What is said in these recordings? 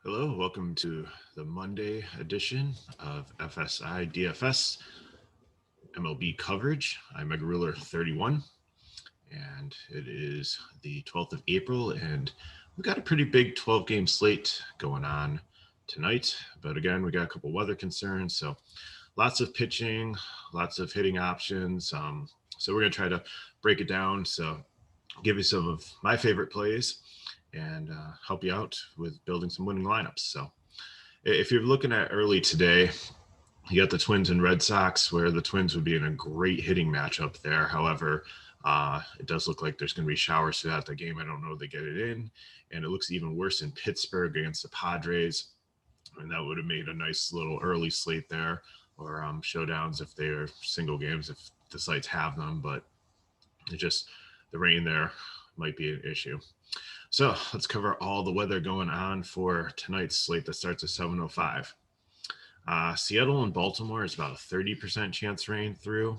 Hello, welcome to the Monday edition of FSI DFS MLB coverage. I'm Mega Ruler 31, and it is the 12th of April, and we've got a pretty big 12-game slate going on tonight. But again, we got a couple weather concerns, so lots of pitching, lots of hitting options. So we're going to try to break it down. So give you some of my favorite plays and help you out with building some winning lineups. So if you're looking at early today, you got the Twins and Red Sox, where the Twins would be in a great hitting matchup there. However, it does look like there's going to be showers throughout the game. I don't know if they get it in. And it looks even worse in Pittsburgh against the Padres. And that would have made a nice little early slate there, or showdowns if they are single games, if the sites have them. But it just, the rain there might be an issue. So let's cover all the weather going on for tonight's slate that starts at 7:05. Seattle and Baltimore is about a 30% chance rain through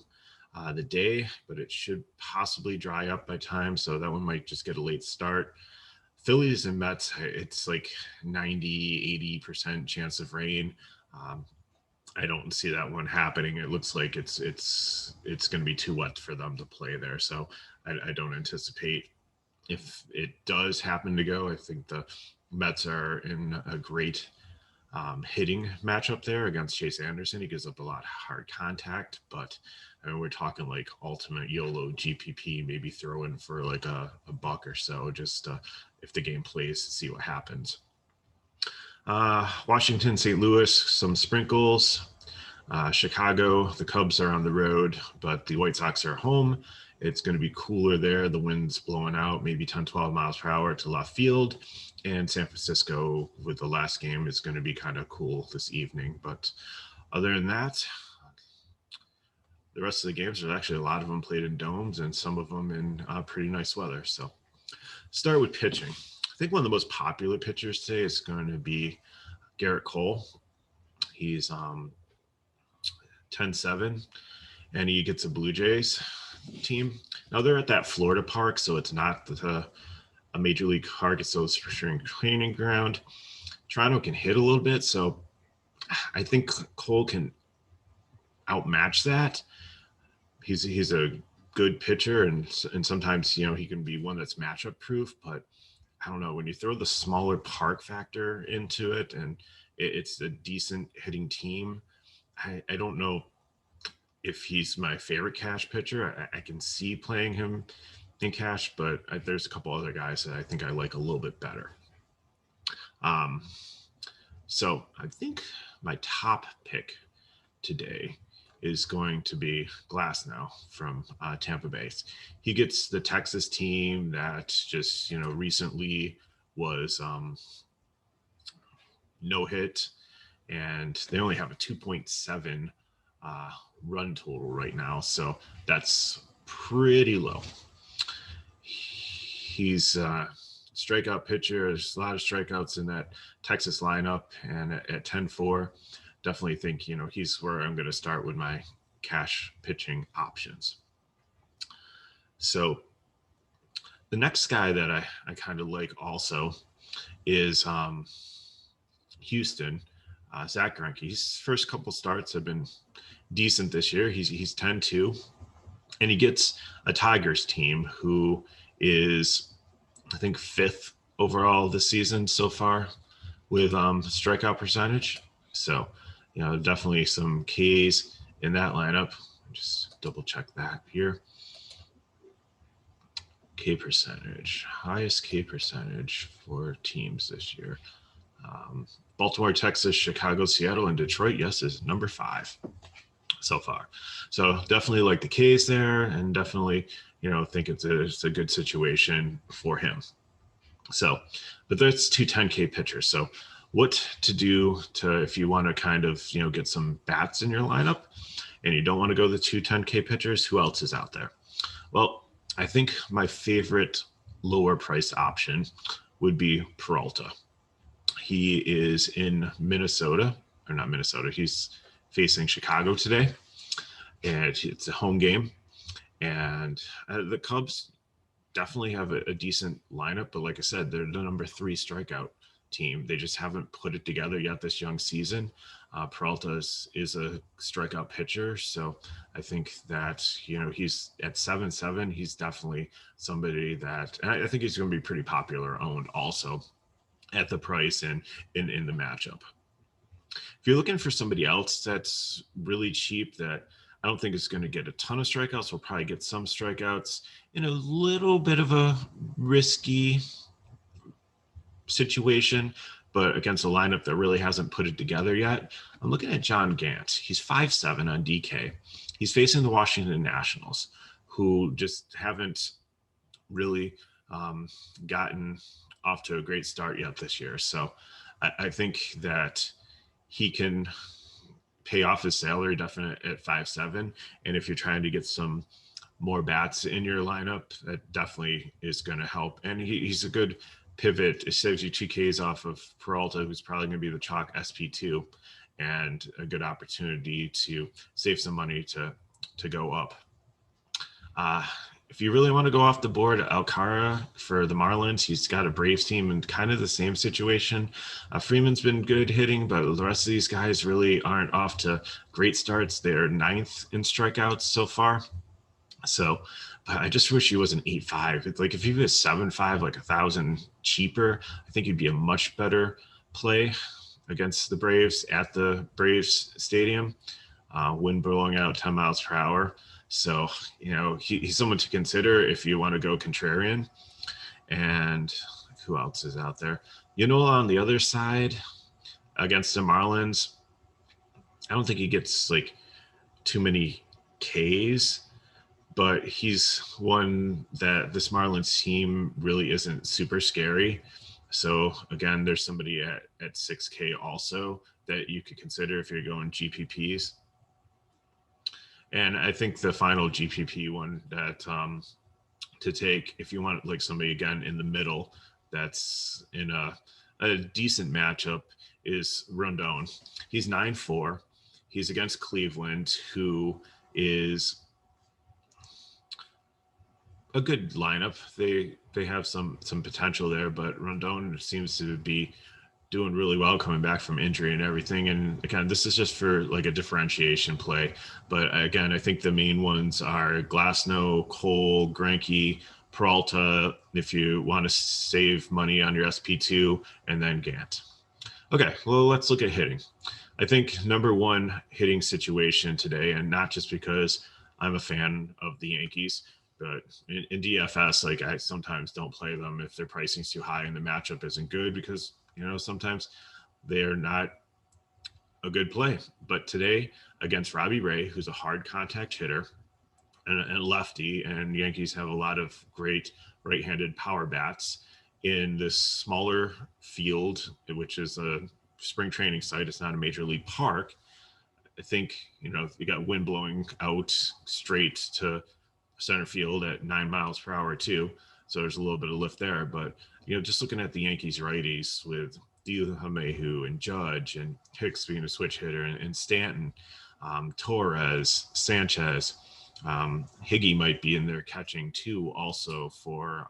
the day, but it should possibly dry up by time, so that one might just get a late start. Phillies and Mets, it's like 90-80% chance of rain. I don't see that one happening. It looks like it's going to be too wet for them to play there, so I don't anticipate. If it does happen to go, I think the Mets are in a great hitting matchup there against Chase Anderson. He gives up a lot of hard contact, but I mean, we're talking like ultimate YOLO GPP, maybe throw in for like a buck or so, just if the game plays, see what happens. Washington, St. Louis, some sprinkles. Chicago, the Cubs are on the road, but the White Sox are home. It's going to be cooler there. The wind's blowing out, maybe 10, 12 miles per hour to left field. And San Francisco, with the last game, is going to be kind of cool this evening. But other than that, the rest of the games, there's actually a lot of them played in domes and some of them in pretty nice weather. So start with pitching. I think one of the most popular pitchers today is going to be Garrett Cole. He's 10-7, and he gets a Blue Jays team. Now they're at that Florida park, so it's not a major league park. It's still a spring training ground. Toronto can hit a little bit, so I think Cole can outmatch that. He's a good pitcher, and sometimes he can be one that's matchup proof. But I don't know, when you throw the smaller park factor into it, and it's a decent hitting team. I don't know if he's my favorite cash pitcher. I can see playing him in cash, but there's a couple other guys that I think I like a little bit better. So I think my top pick today is going to be Glasnow from Tampa Bay. He gets the Texas team that just recently was no hit, and they only have a 2.7 run total right now, so that's pretty low. He's a strikeout pitcher. There's a lot of strikeouts in that Texas lineup, and at 10-4, definitely think he's where I'm going to start with my cash pitching options. So the next guy that I kind of like also is Houston. Zach Greinke. His first couple starts have been decent this year. He's 10-2, and he gets a Tigers team who is, I think, 5th overall this season so far with strikeout percentage. So, definitely some Ks in that lineup. Just double check that here. K percentage, highest K percentage for teams this year. Baltimore, Texas, Chicago, Seattle, and Detroit, yes, is number 5 so far. So definitely like the K's there, and definitely, think it's a good situation for him. So, but that's 2 10K pitchers. So what to do if you want to kind of, get some bats in your lineup and you don't want to go the 2 10K pitchers, who else is out there? Well, I think my favorite lower priced option would be Peralta. He is in Minnesota, or not Minnesota. He's facing Chicago today, and it's a home game. And the Cubs definitely have a decent lineup, but like I said, they're the number 3 strikeout team. They just haven't put it together yet this young season. Peralta is a strikeout pitcher, so I think that he's at 7-7. He's definitely somebody that, and I think he's going to be pretty popular owned also at the price and in the matchup. If you're looking for somebody else that's really cheap that I don't think is going to get a ton of strikeouts, we'll probably get some strikeouts in a little bit of a risky situation, but against a lineup that really hasn't put it together yet. I'm looking at John Gant. He's 5'7" on DK. He's facing the Washington Nationals, who just haven't really gotten off to a great start yet this year. So I think that he can pay off his salary definitely at 5'7". And if you're trying to get some more bats in your lineup, that definitely is going to help. And he's a good pivot. It saves you 2Ks off of Peralta, who's probably going to be the chalk SP2, and a good opportunity to save some money to go up. If you really want to go off the board, Alcara for the Marlins, he's got a Braves team in kind of the same situation. Freeman's been good hitting, but the rest of these guys really aren't off to great starts. They're 9th in strikeouts so far. So I just wish he was an 8.5. It's like if he was 7.5, like 1,000 cheaper, I think he'd be a much better play against the Braves at the Braves Stadium. Wind blowing out 10 miles per hour. So, he's someone to consider if you want to go contrarian. And who else is out there? On the other side against the Marlins, I don't think he gets like too many Ks, but he's one that this Marlins team really isn't super scary. So again, there's somebody at 6K also that you could consider if you're going GPPs. And I think the final GPP one that to take, if you want like somebody again in the middle that's in a decent matchup, is Rondon. He's 9.4. He's against Cleveland, who is a good lineup. They have some potential there, but Rondon seems to be doing really well coming back from injury and everything. And again, this is just for like a differentiation play. But again, I think the main ones are Glasnow, Cole, Greinke, Peralta, if you want to save money on your SP2, and then Gant. Okay, well, let's look at hitting. I think number one hitting situation today, and not just because I'm a fan of the Yankees, but in DFS, like I sometimes don't play them if their pricing's too high and the matchup isn't good, because sometimes they're not a good play. But today against Robbie Ray, who's a hard contact hitter and lefty, and Yankees have a lot of great right-handed power bats in this smaller field, which is a spring training site. It's not a major league park. I think, you got wind blowing out straight to center field at 9 miles per hour too. So there's a little bit of lift there, but just looking at the Yankees righties with DeLemayhew and Judge and Hicks being a switch hitter and Stanton, Torres, Sanchez, Higgy might be in there catching too also for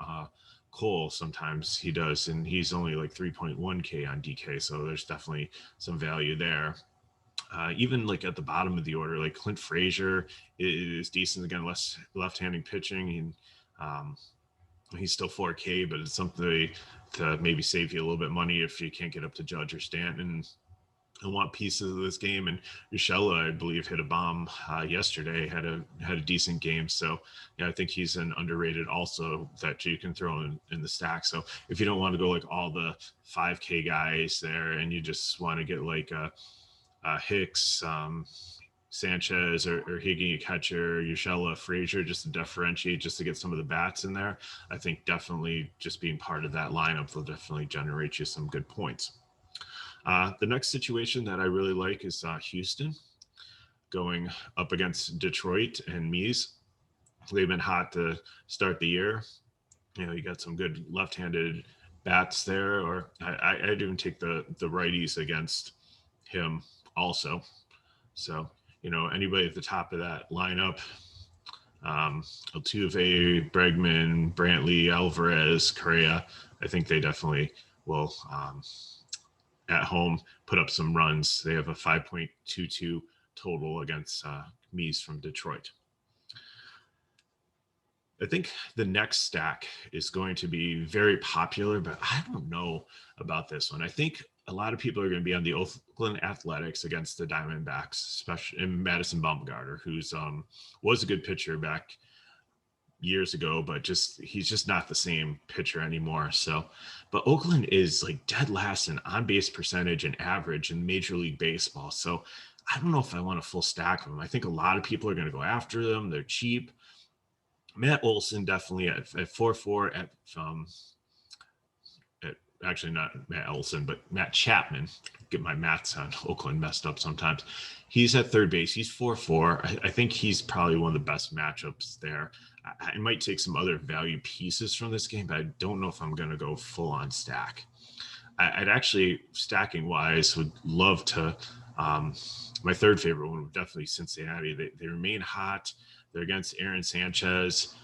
Cole. Sometimes he does, and he's only like 3.1K on DK, so there's definitely some value there. Even like at the bottom of the order, like Clint Frazier is decent, again, left-handed pitching, and he's still 4K, but it's something to maybe save you a little bit of money if you can't get up to Judge or Stanton and want pieces of this game. And Urshela, I believe, hit a bomb yesterday, had a decent game. So I think he's an underrated also that you can throw in the stack. So if you don't want to go like all the 5K guys there and you just want to get like Hicks, Sanchez or Higgy, a catcher, Urshela, Frazier, just to differentiate, just to get some of the bats in there, I think definitely just being part of that lineup will definitely generate you some good points. The next situation that I really like is Houston going up against Detroit and Mies. They've been hot to start the year. You got some good left-handed bats there, or I'd even take the righties against him also. So, anybody at the top of that lineup, Altuve, Bregman, Brantley, Alvarez, Correa, I think they definitely will at home put up some runs. They have a 5.22 total against Mies from Detroit. I think the next stack is going to be very popular, but I don't know about this one. I think a lot of people are going to be on the Oakland Athletics against the Diamondbacks, especially in Madison Bumgarner, who's was a good pitcher back years ago, but he's just not the same pitcher anymore. So, but Oakland is like dead last in on base percentage and average in Major League Baseball. So I don't know if I want a full stack of them. I think a lot of people are going to go after them. They're cheap. Matt Olson definitely at 4-4 at actually not Matt Olson, but Matt Chapman. Get my maths on Oakland messed up sometimes. He's at third base. He's 4-4. I think he's probably one of the best matchups there. I might take some other value pieces from this game, but I don't know if I'm going to go full on stack. I'd actually, stacking wise, would love to. My third favorite one would definitely Cincinnati. They remain hot. They're against Aaron Sanchez.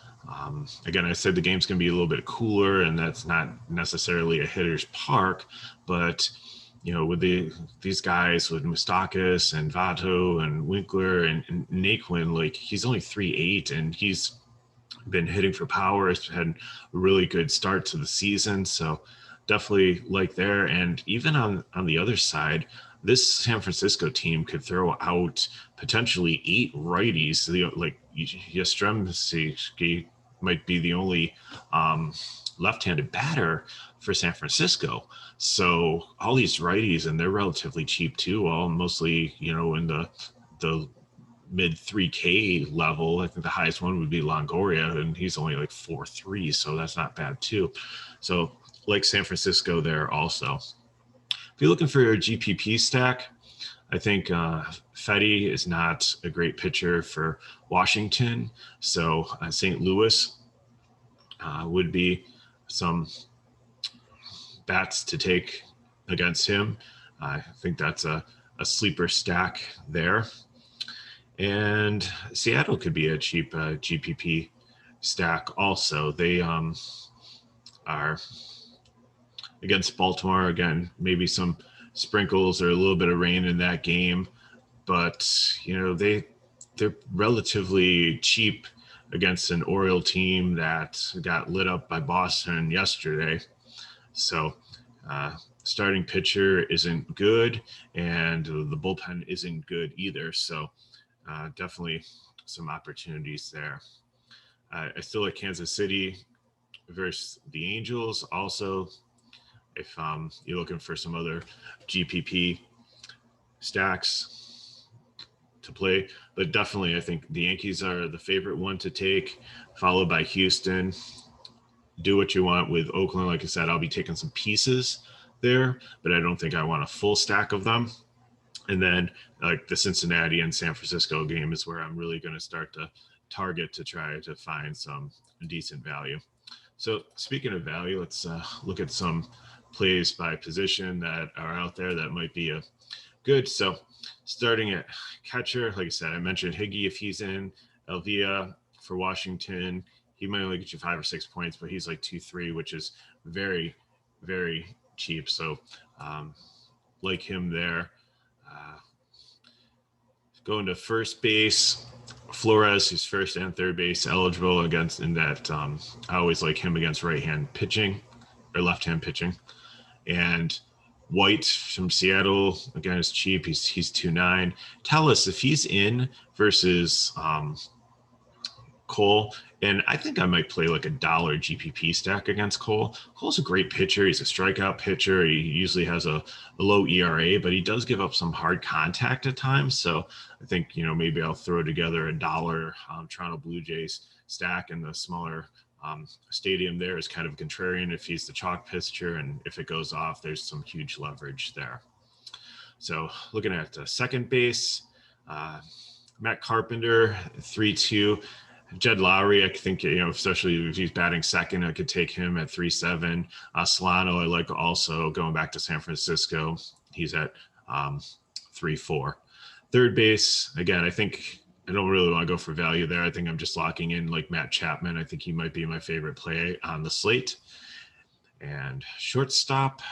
Again, I said the game's going to be a little bit cooler, and that's not necessarily a hitter's park, but with these guys with Moustakas and Votto and Winkler and Naquin, like he's only 3.8, and he's been hitting for power. Has had a really good start to the season, so definitely like there. And even on the other side, this San Francisco team could throw out potentially 8 righties. Like Yastrzemski might be the only left-handed batter for San Francisco. So all these righties, and they're relatively cheap too, all mostly, in the mid 3K level. I think the highest one would be Longoria, and he's only like 4.3, so that's not bad too. So like San Francisco there also. If you're looking for your GPP stack, I think Fetty is not a great pitcher for Washington. So St. Louis would be some bats to take against him. I think that's a sleeper stack there. And Seattle could be a cheap GPP stack also. They are against Baltimore. Again, maybe some sprinkles or a little bit of rain in that game, but they're relatively cheap against an Oriole team that got lit up by Boston yesterday. So starting pitcher isn't good, and the bullpen isn't good either. So definitely some opportunities there. I still like Kansas City versus the Angels. Also, if you're looking for some other GPP stacks to play, but definitely I think the Yankees are the favorite one to take, followed by Houston. Do what you want with Oakland. Like I said, I'll be taking some pieces there, but I don't think I want a full stack of them. And then like the Cincinnati and San Francisco game is where I'm really going to start to target to try to find some decent value. So speaking of value, let's look at some plays by position that are out there that might be a good. So starting at catcher, like I said, I mentioned Higgy if he's in, Elvia for Washington. He might only get you 5 or 6 points, but he's like 2-3, which is very, very cheap. So like him there. Going to first base, Flores, who's first and third base eligible against in that. I always like him against right-hand pitching or left-hand pitching. And White from Seattle, again, is cheap. He's 2.9. Telus, if he's in versus Cole, and I think I might play like $1 GPP stack against Cole. Cole's a great pitcher. He's a strikeout pitcher. He usually has a low ERA, but he does give up some hard contact at times. So I think, maybe I'll throw together $1 Toronto Blue Jays stack in the smaller stadium there is kind of contrarian if he's the chalk pitcher, and if it goes off, there's some huge leverage there. So looking at second base, Matt Carpenter, 3.2. Jed Lowry, I think, especially if he's batting second, I could take him at 3.7. Solano, I like also going back to San Francisco. He's at 3.4. Third base, again, I think I don't really want to go for value there. I think I'm just locking in like Matt Chapman. I think he might be my favorite play on the slate. And shortstop,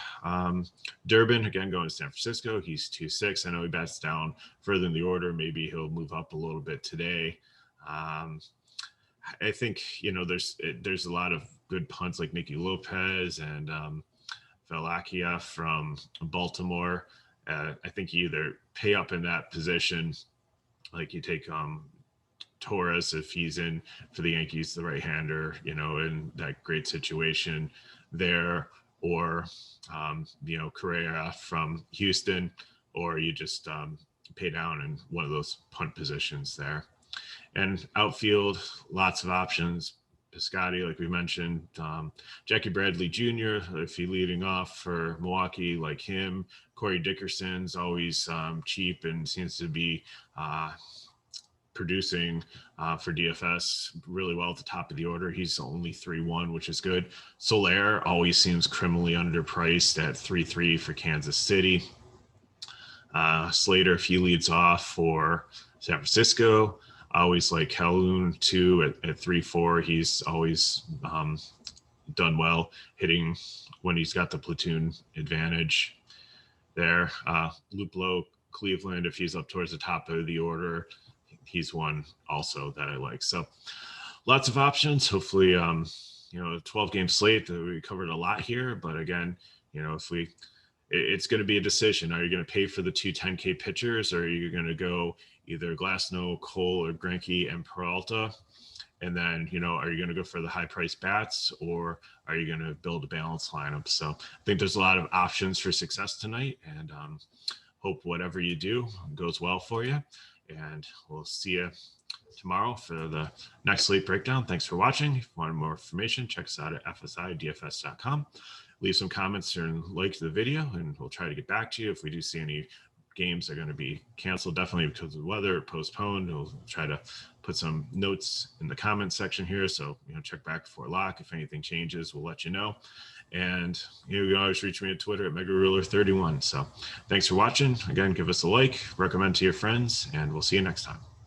Durbin, again, going to San Francisco. He's 2-6. I know he bats down further in the order. Maybe he'll move up a little bit today. I think, there's a lot of good punts like Nicky Lopez and Valakia from Baltimore. I think you either pay up in that position, like you take Torres if he's in for the Yankees, the right-hander, in that great situation there, or Correa from Houston, or you just pay down in one of those punt positions there. And outfield, lots of options. Piscotty, like we mentioned, Jackie Bradley Jr., if he's leading off for Milwaukee, like him. Corey Dickerson's always cheap and seems to be producing for DFS really well at the top of the order. He's only 3-1, which is good. Soler always seems criminally underpriced at 3-3 for Kansas City. Slater, if he leads off for San Francisco, I always like Calhoun too at 3-4. He's always done well hitting when he's got the platoon advantage there. Luplow, Cleveland, if he's up towards the top of the order, he's one also that I like. So lots of options. Hopefully, a 12-game slate that we covered a lot here. But again, it's going to be a decision. Are you going to pay for the two 10K pitchers, or are you going to go either Glasnow, Cole, or Greinke and Peralta? And then, are you going to go for the high price bats, or are you going to build a balanced lineup? So I think there's a lot of options for success tonight, and hope whatever you do goes well for you. And we'll see you tomorrow for the next slate breakdown. Thanks for watching. If you want more information, check us out at fsidfs.com. Leave some comments and like the video, and we'll try to get back to you if we do see any games are going to be canceled, definitely because of the weather, postponed. We'll try to put some notes in the comment section here. So, check back before lock. If anything changes, we'll let you know. And you can always reach me at Twitter at MegaRuler31. So thanks for watching. Again, give us a like, recommend to your friends, and we'll see you next time.